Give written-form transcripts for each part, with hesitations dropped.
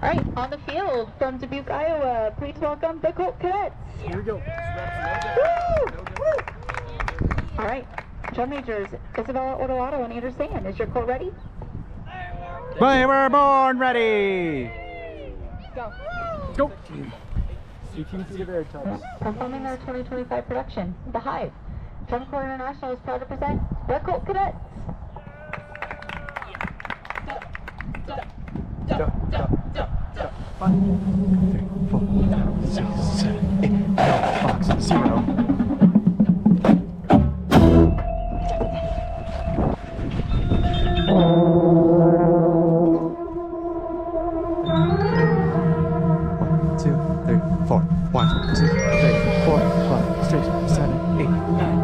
All right, on the field from Dubuque, Iowa, please welcome the Colt Cadets. Here we go. Woo! All right, drum majors, Isabella Ortolato and Andrew Sand. Is your Colt ready? We were born ready. Go. Go. You can see the very touch. Performing their 2025 production, The Hive. Drum Corps International is proud to present the Colt Cadets. Go. 5, 3, 4, 5, 6, 7, 8. Box 0. One, two, three, four, 5, 6, 7, 8, 9.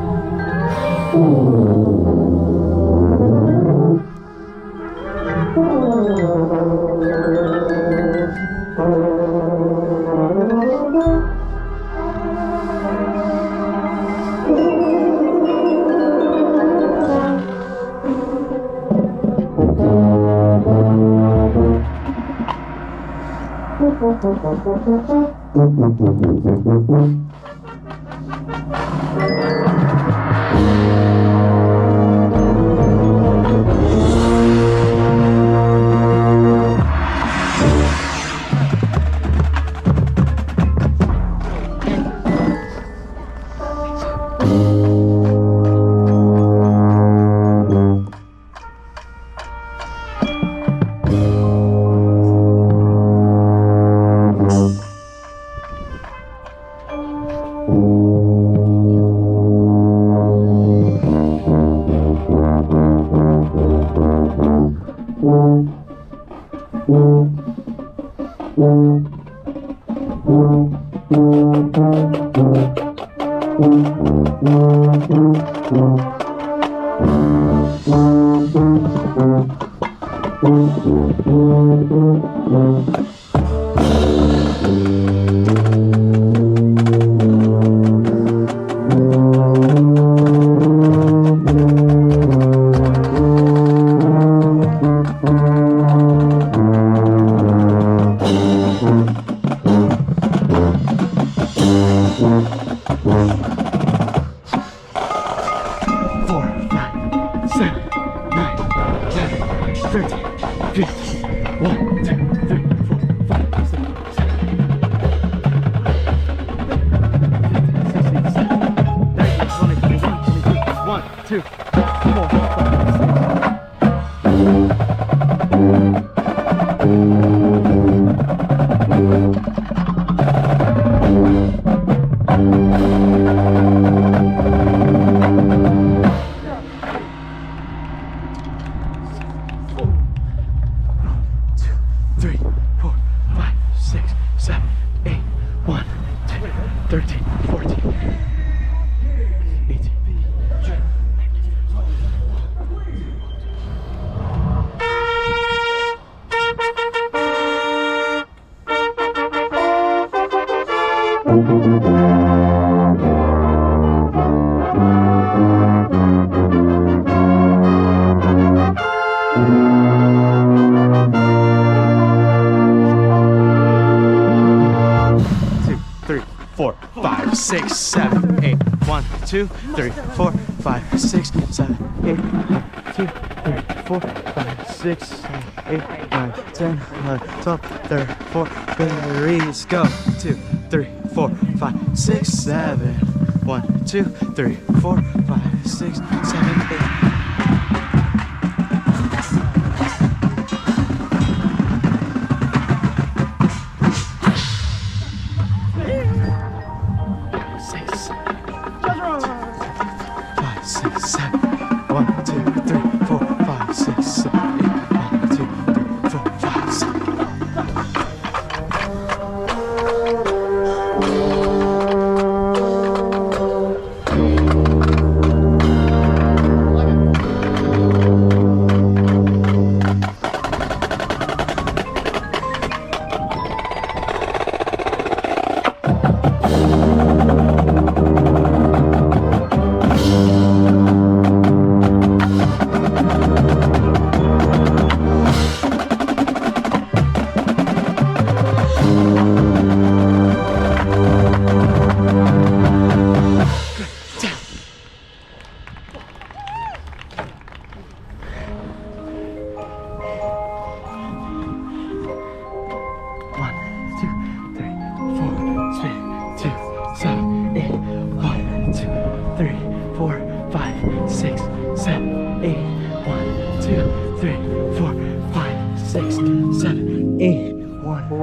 Six, 7, 8. 1, 2, 3, 4, 5, 6, 7, 8. 1, 2, 3, 4, 5, 6, 7, 8, 9, 10, 11, 12, 34. Berries go. 2, 3, 4, 5, 6, 7. 1, 2, 3, 4, 5, 6, 7, 8.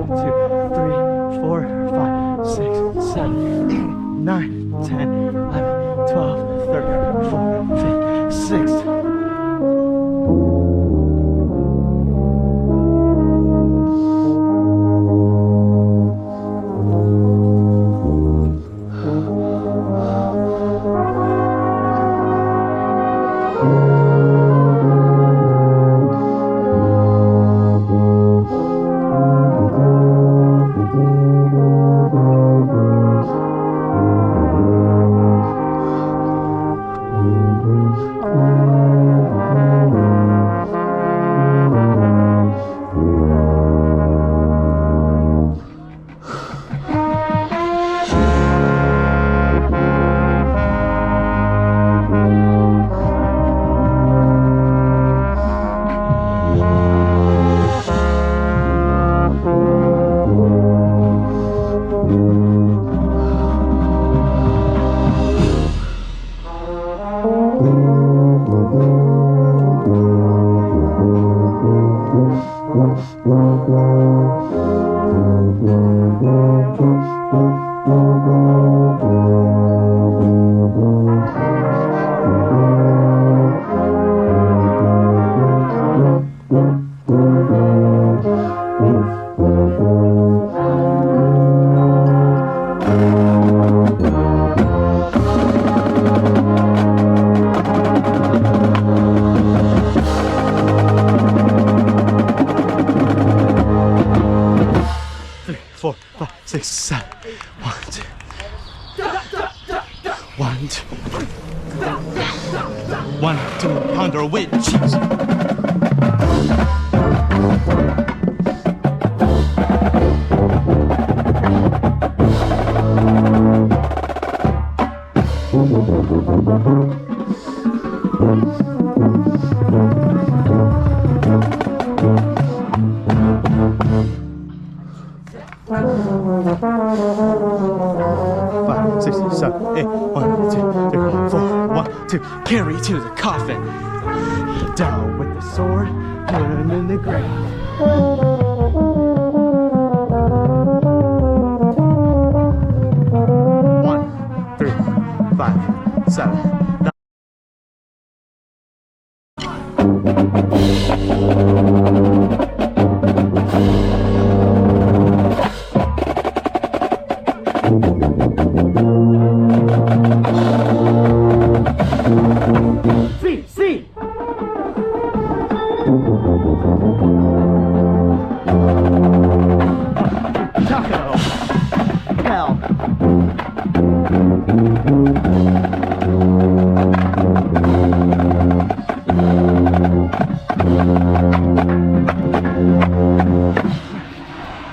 1, 2, 3, 4, 5, 6, 7, 8, 9, 10, 11, 12, 13, 14, 15, 16. Four, five, six, seven. 1, 2. 1, 2. 1, 2. Pounder with cheese. Five, six, seven, eight. 1, 2, 3, 4. 1, 2. Carry to the coffin. Down with the sword. Put him in the grave. 1, 3, 5, 7. See. Taco. Hell.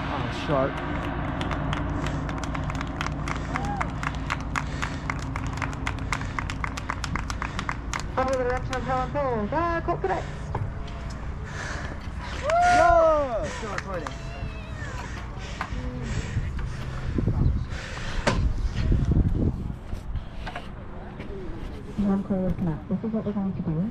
Oh, shark. Under the direction of Helen Pole, the Colt Cadets. Yo! Still recording. This is what we're going to do.